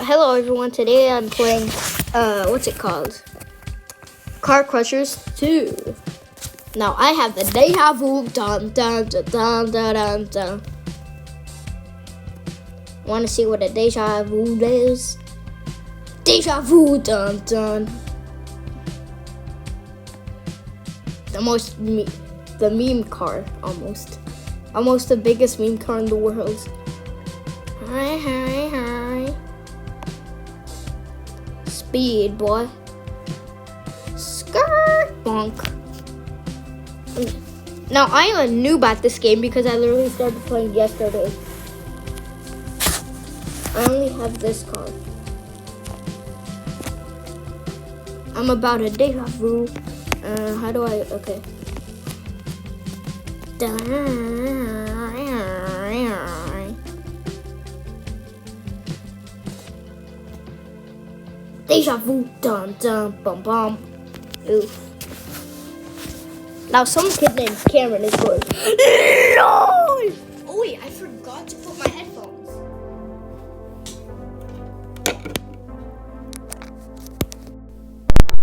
Hello everyone, today I'm playing, what's it called? Car Crushers 2. Now I have the Deja Vu, dun dun dun dun dun dun dun. Wanna see what a Deja Vu is? Deja Vu, dun dun. The meme car, almost. Almost the biggest meme car in the world. Hi, hi, hi. Speed, boy. Skirt, bonk. Now, I am a noob at this game because I literally started playing yesterday. I only have this car. I'm about a Deja Vu. How do I, okay. Deja Vu, dun dun, bum bum. Oof. Now some kid named Cameron is going, LOL! Oh wait, I forgot to put my headphones.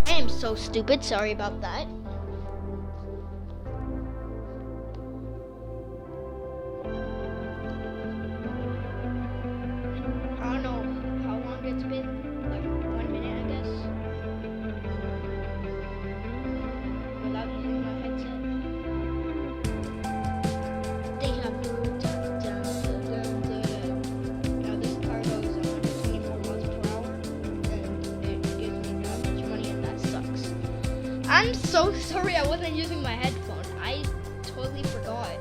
I am so stupid, sorry about that. I don't know how long it's been, like 1 minute I guess. Without using my headset. Deja vu, dun, dun, dun, dun, dun. Now this car goes 124 miles per hour and it gives me that much money and that sucks. I'm so sorry I wasn't using my headphone. I totally forgot.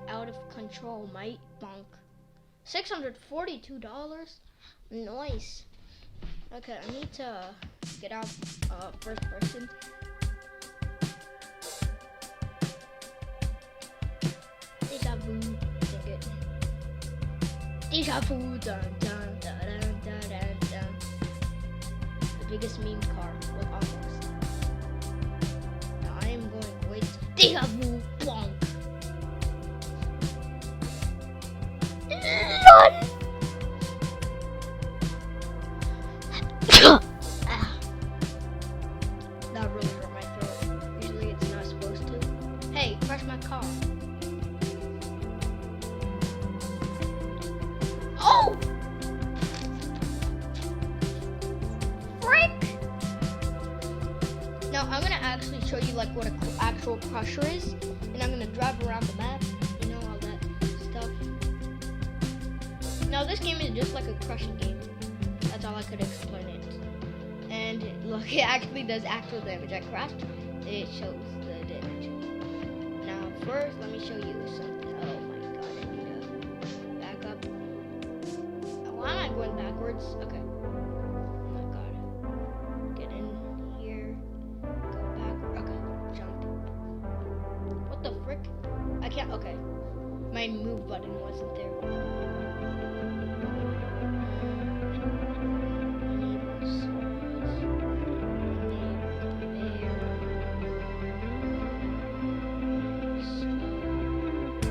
Out of control, mate. Bonk. $642. Nice. Okay, I need to get out first person. Deja vu. Sing it. Deja vu. Dun dun dun dun dun dun dun. The biggest meme car. Well, almost. Now I am going with Deja vu. Bonk. That really hurt my throat. Usually it's not supposed to. Hey, crush my car. Oh! Frick! Now I'm gonna actually show you like what an actual crusher is, and I'm gonna drive around the map. You know, all that stuff. Now this game is just like a crushing game. That's all I could explain it. And look, it actually does actual damage. I crashed. It shows the damage. Now first, let me show you something. Oh my god, I need to back up. Why am I going backwards? Okay. Oh my god. Get in here. Go back. Okay. Jump. What the frick? I can't. Okay. My move button wasn't there.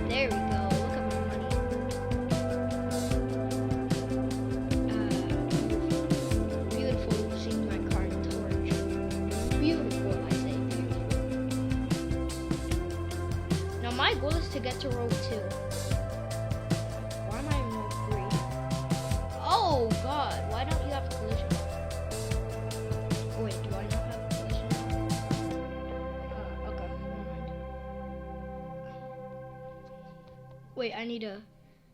There we go. Look at my money. Beautiful seeing my car in torch. Beautiful, I say beautiful. Now my goal is to get to row 2. Why am I in row 3? Oh god, why don't you have collision? Wait, do I not have collision? Okay, never mind. Wait, I need to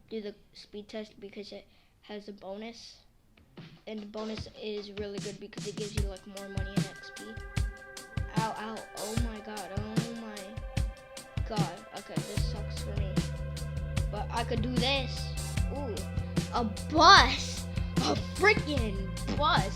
do the speed test because it has a bonus. And the bonus is really good because it gives you like more money and XP. Ow, ow, oh my god, oh my god. Okay, this sucks for me. But I could do this. Ooh, a bus! A freaking bus!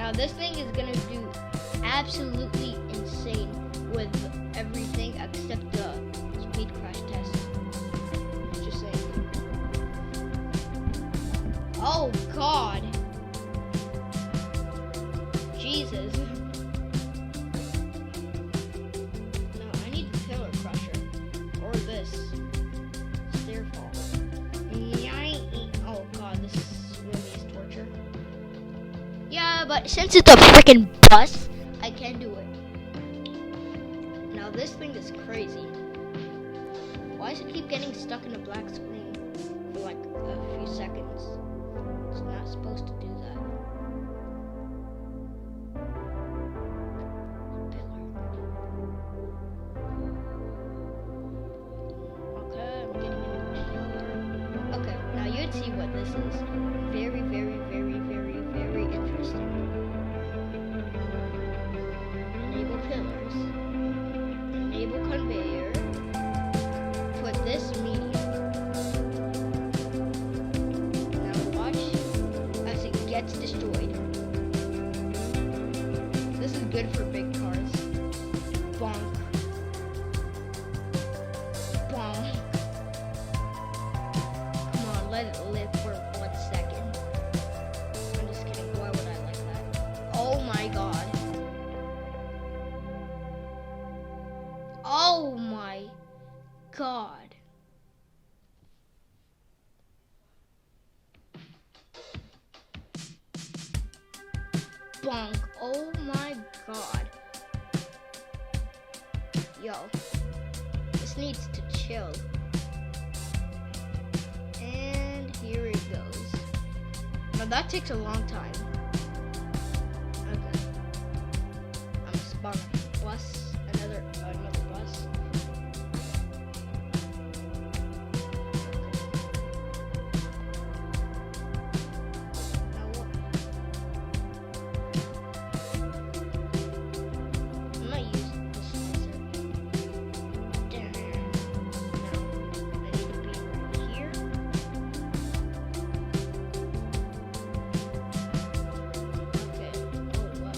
Now this thing is gonna do absolutely insane with everything except the speed crash test. Just saying. Oh God. Jesus. No, I need the pillar crusher. Or this. Stair fall. Oh God, this really is torture. Yeah, but since it's a freaking bus, I can do it. Now this thing is crazy. Why does it keep getting stuck in a black screen for like a few seconds? It's not supposed to do that. Okay, I'm getting in the pillar. Okay, now you'd see what this is. Very, very, very, very, very interesting. Enable pillars. Enable conveyor. Put this medium. Now watch as it gets destroyed. This is good for big cars. Bonk. Bonk. Come on, let it live for 1 second. I'm just kidding. Why would I like that? Oh my God. Oh my God. Bonk. Oh my God. Yo. This needs to chill. And here it goes. Now that takes a long time. Okay. I'm spawning a bus. Another bus. Now what? I might use this slicer. Now, I need to be right here. Okay. Oh, wow.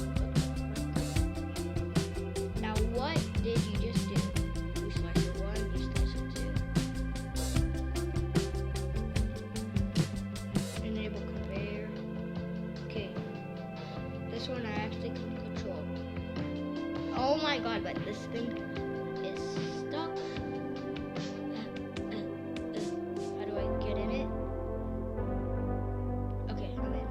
Now what did you just do? You slicer 1, you slicer 2. Enable conveyor. Okay. This one I actually can control. Oh my God, but this thing is stuck. How do I get in it? Okay, I'm in.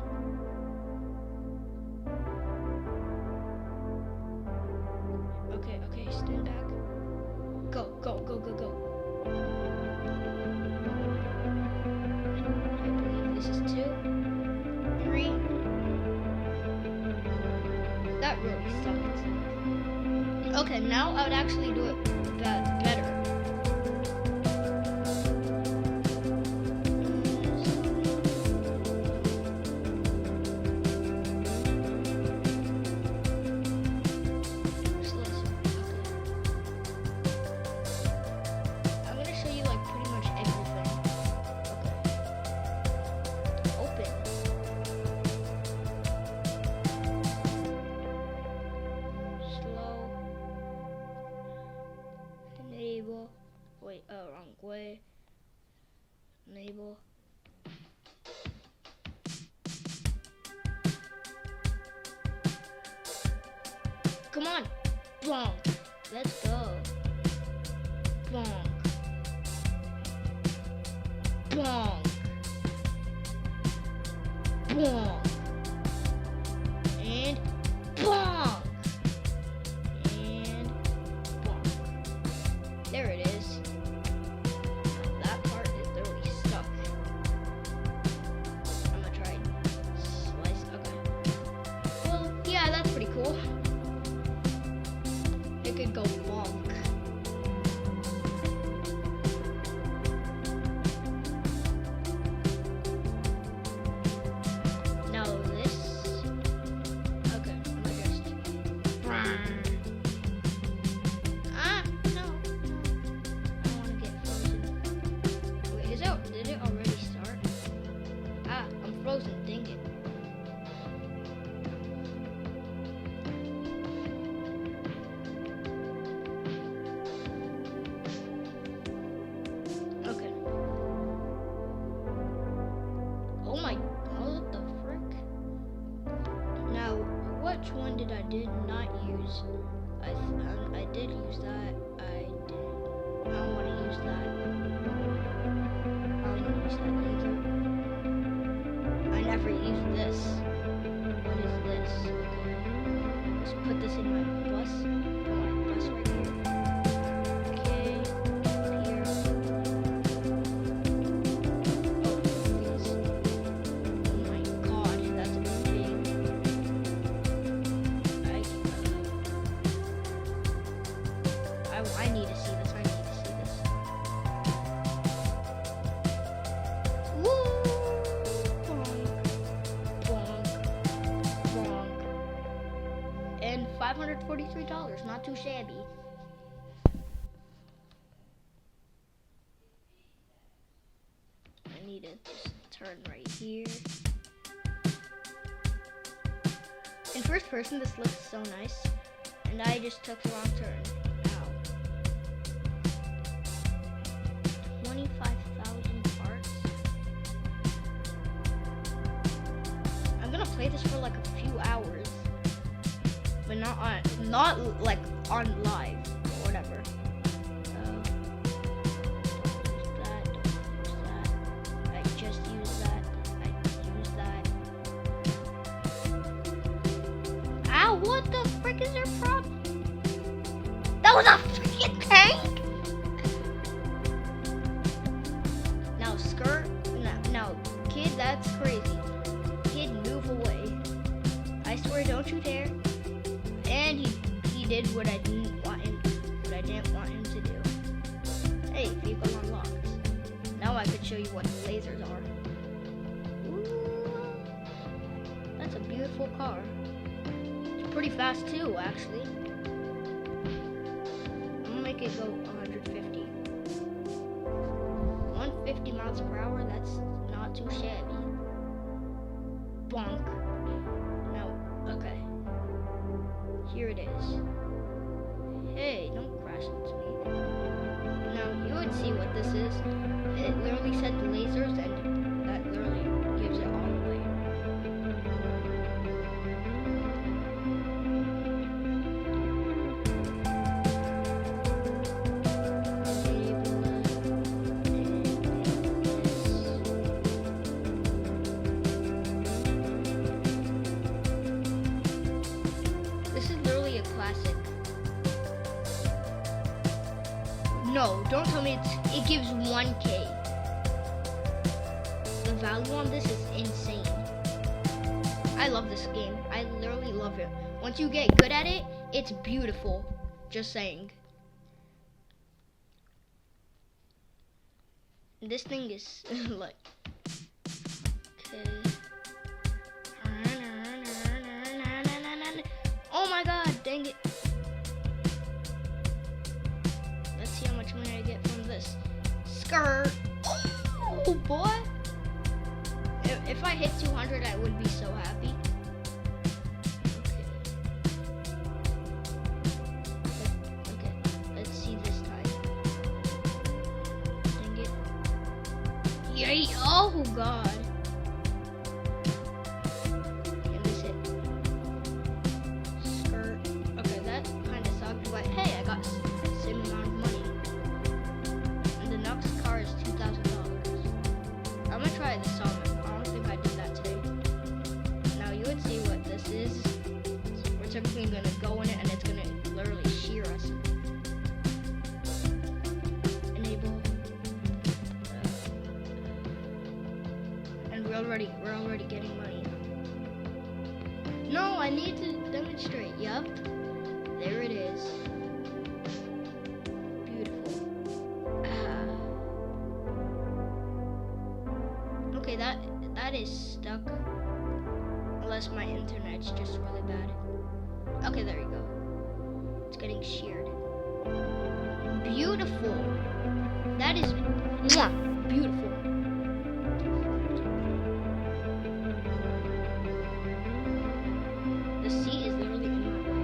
Okay, stand back. Go. I believe this is 2, 3. That really sucks. Okay, now I would actually do it better. I'm gonna show you like pretty much everything. Okay. Open. Slow. Enable. Wait, wrong way. Enable. Come on. Bonk. Let's go. Bonk. Bonk. Bonk. And bonk. And bonk. There it is. That part is literally stuck. I'm gonna try and slice. Okay. Well, yeah, that's pretty cool. It could go bonk. Now this. Okay, I'm gonna just. Ah, no. I don't want to get frozen. Wait, did it already start? Ah, I'm frozen. Dang it. which one did not use? I did use that. I don't want to use that. I don't want to use that either. I never used this. What is this? Let's put this in my bus. Put my bus right here. Okay. Here. Oh, please. Oh my god, that's big. I need to see this. I need to see this. Woo! Bonk. Bonk. And $543. Not too shabby. I need to just turn right here. In first person, this looks so nice. And I just took the wrong turn. 25,000 parts. I'm gonna play this for like a few hours, but not like on live or whatever. Don't use that. I just used that. I used that. Ow! What the frick is their problem? That was a freaking tank. Now, kid, that's crazy. Kid, move away. I swear, don't you dare. And he did what I didn't want him to do. Hey, vehicle unlocked. Now I could show you what the lasers are. Ooh, that's a beautiful car. It's pretty fast too, actually. I'm gonna make it go 150. 150 miles per hour, that's not too shabby. Bonk. No, okay. Here it is. Hey, don't crash into me. Now, you would see what this is. It literally said the lasers, and that literally gives it all away. No, don't tell me it gives 1K. The value on this is insane. I love this game. I literally love it. Once you get good at it, it's beautiful. Just saying. This thing is like, okay. Oh my god, dang it. Let's see how much money I get from this. Skirt. Oh boy. If I hit 200, I would be so happy. Okay, let's see this time. Dang it. Yay! Oh god. And this hit. Skirt. Okay, that kind of sucked, but hey, I got the same amount of money. And the next car is $2,000. I'm gonna try this on. I don't think I did that today. Now you would see what this is. We're typically gonna go in it, and it's gonna literally shear us. Enable. And we're already getting money. No, I need to demonstrate. Yup. There it is. Beautiful. Okay, that is stuck. Unless my internet's just really bad. Okay, there you go. It's getting sheared. Beautiful. That is beautiful. The seat is literally in my way.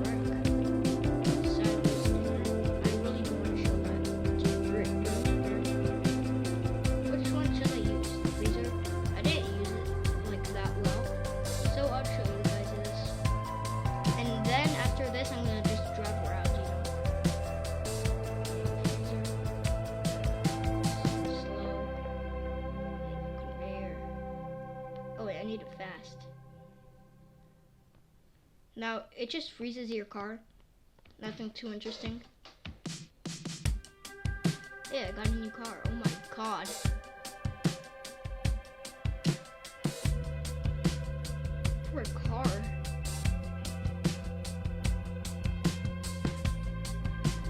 Frick. Sideways there. I really don't want to show that. It's very weird. Which one should I use? The freezer? I made it fast. Now, it just freezes your car. Nothing too interesting. Yeah, I got a new car. Oh my god. For a car.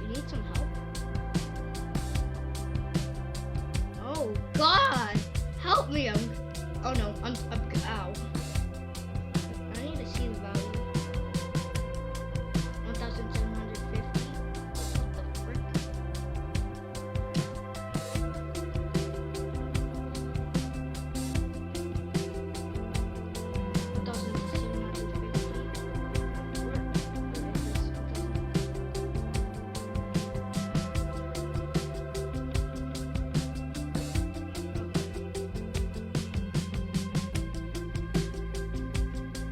You need some help? Oh god! Help me! Oh no, I'm ow. I need to see the value. 1,750. What the frick?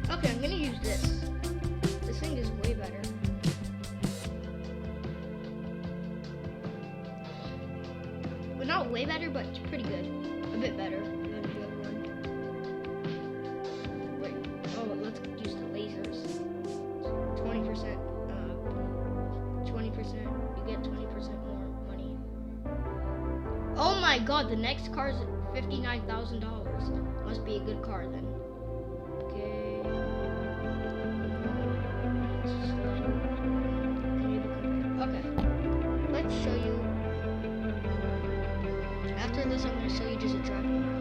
Okay, I'm gonna use this. This thing is way better. Well, not way better, but it's pretty good. A bit better than the other one. Wait, oh, let's use the lasers. 20%, 20%, you get 20% more money. Oh my god, the next car is $59,000. Must be a good car then. Okay. Okay, let's show you. After this, I'm going to show you just a drive around.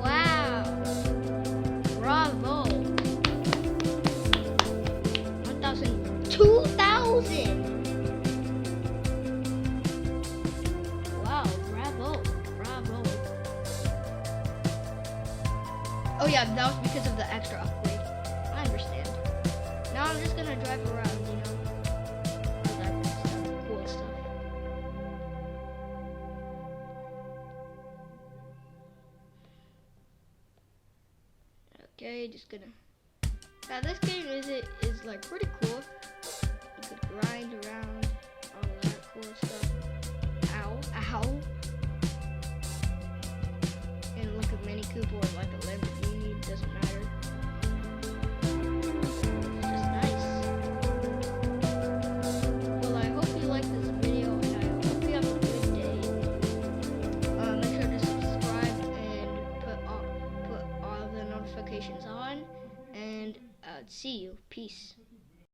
Wow! Bravo! 1,000, 2,000! Wow, bravo, bravo. Oh yeah, that was because of the extra upgrade. I understand. Now I'm just gonna drive around, you know. All that stuff, cool stuff. Okay, just gonna. Now this game is like pretty cool. You could grind around, all that cool stuff. Ow, ow. And like a Mini Cooper or like a Lamborghini, doesn't matter. Just nice. Well, I hope you liked this video, and I hope you have a good day. Make sure to subscribe and put all the notifications on, and see you. Peace.